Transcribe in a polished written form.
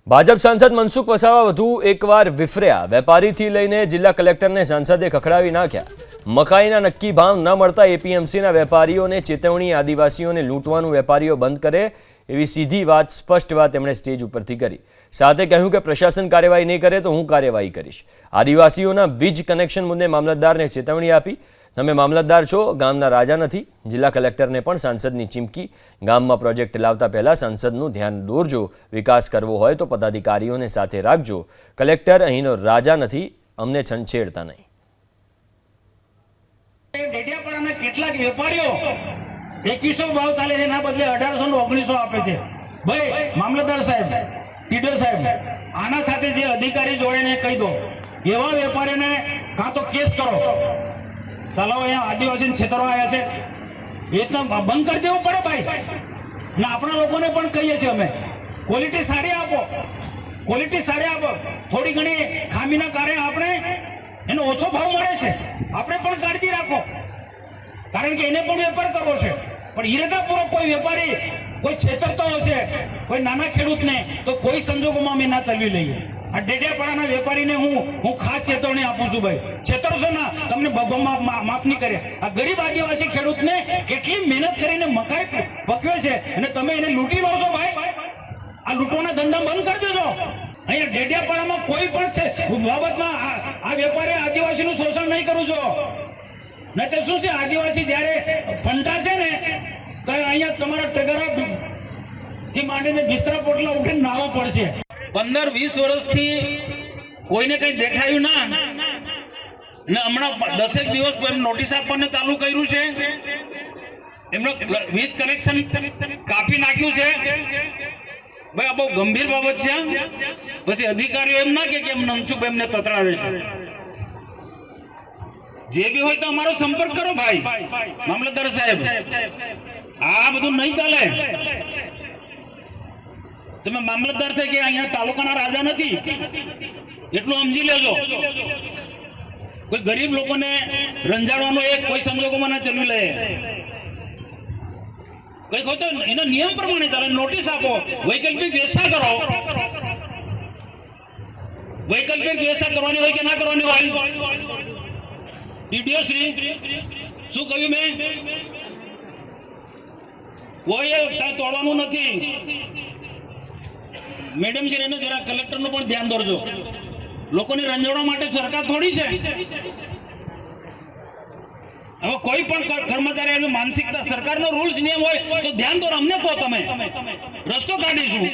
ભાજપ સાંસદ મનસુખ વસાવા વધુ એકવાર વિફર્યા। વેપારીથી લઈને જિલ્લા કલેક્ટરને સાંસદે ખખડાવી નાખ્યા। મકાઈના નક્કી ભાવ ન મળતા એપીએમસીના વેપારીઓને ચેતવણી। આદિવાસીઓને લૂંટવાનું વેપારીઓ બંધ કરે એવી સીધી વાત, સ્પષ્ટ વાત તેમણે સ્ટેજ ઉપરથી કરી। સાથે કહ્યું કે પ્રશાસન કાર્યવાહી નહીં કરે તો હું કાર્યવાહી કરીશ। આદિવાસીઓના વીજ કનેક્શન મુદ્દે મામલતદારને ચેતવણી આપી। તમે મામલતદાર છો, ગામના રાજા નથી। જિલ્લા કલેક્ટરને પણ સાંસદની ચીમકી। ગામમાં પ્રોજેક્ટ લાવતા પહેલા સાંસદનું ધ્યાન દોરજો। વિકાસ કરવો હોય તો પદાધિકારીઓને સાથે રાખજો। કલેક્ટર અહીંનો રાજા નથી, અમને છંછેડતા નહીં। ડેડિયાપાડાના કેટલાક વેપારીઓ 2100 ભાવ ચાલે છે, એના બદલે 1800 ને 1900 આપે છે। ભાઈ મામલતદાર સાહેબ, ટીડર સાહેબ, આના સાથે જે અધિકારી જોડે કહી દો, એવા વેપારીને કાં તો કેસ કરો। ચાલો અહીંયા આદિવાસીને છેતરવા આવ્યા છે, એ તો બંધ કરી દેવું પડે ભાઈ। ને આપણા લોકોને પણ કહીએ છીએ અમે, ક્વોલિટી સારી આપો, ક્વોલિટી સારી આપો। થોડી ઘણી ખામીના કારણે આપણે એનો ઓછો ભાવ મળે છે, આપણે પણ કાળજી રાખો, કારણ કે એને પણ વેપાર કરવો છે। પણ ઈરાદાપૂર્વક કોઈ વેપારી કોઈ છેતરતો હશે કોઈ નાના ખેડૂતને, તો કોઈ સંજોગોમાં અમે ના ચલવી લઈએ। આ ડેડિયાપાડાના વેપારીને હું ખાસ ચેતવણી આપું છું, ભાઈ છેતરશો ના, તમને માફ નહીં કરે। આ ગરીબ આદિવાસી ખેડૂતને કેટલી મહેનત કરીને મકાઈ પકવે છે અને તમે એને લૂંટી લો છો ભાઈ। આ લૂંટવાના ધંધા બંધ કરી દેજો। અહીંયા ડેડિયાપાડામાં કોઈ પણ છે બાબતમાં આ વેપારી આદિવાસીનું શોષણ નહીં કરું છો। નહીં તો શું છે, આદિવાસી જયારે ફંટાશે ને તો અહીંયા તમારા ટગરા થી માંડીને બિસ્તરા પોટલા ઉઠીને નાવા પડશે। 15-20 વર્ષથી કોઈને કઈ દેખાયું ના, ને હમણાં 10 દિવસ નોટિસ આપવાનું ચાલુ કર્યું છે। એમનો વીજ કનેક્શન કાપી નાખ્યું છે ભાઈ। આ બહુ ગંભીર બાબત છે। પછી અધિકારીઓ એમ ના કે મનસુખ એમને તતરાવે છે। જે બી હોય તો અમારો સંપર્ક કરો ભાઈ મામલતદાર સાહેબ। આ બધું નહીં ચાલે। તમે મામલતદાર થઈ કે અહીંયા તાલુકાના રાજા નથી, એટલું સમજી લેજો। કોઈ ગરીબ લોકોને રંજાડવાનો એક કોઈ સંજોગોમાં ના ચલવી લે। કઈ હોય તો એના નિયમ પ્રમાણે ચાલે, નોટિસ આપો, વૈકલ્પિક વ્યવસ્થા કરો। વૈકલ્પિક વ્યવસ્થા કરવાની હોય કે ના કરવાની હોય? ટીડીઓ શ્રી શું કહ્યું મેં? કોઈ તોડવાનું નથી। મેડમ છે એને જરા કલેક્ટરનું પણ ધ્યાન દોરજો। લોકોને રંજાડવા માટે સરકાર થોડી છે। હવે કોઈ પણ કર્મચારી માનસિકતા, સરકારનો રૂલ્સ નિયમ હોય તો ધ્યાન દોર, અમને કહો, તમે રસ્તો કાઢીશું।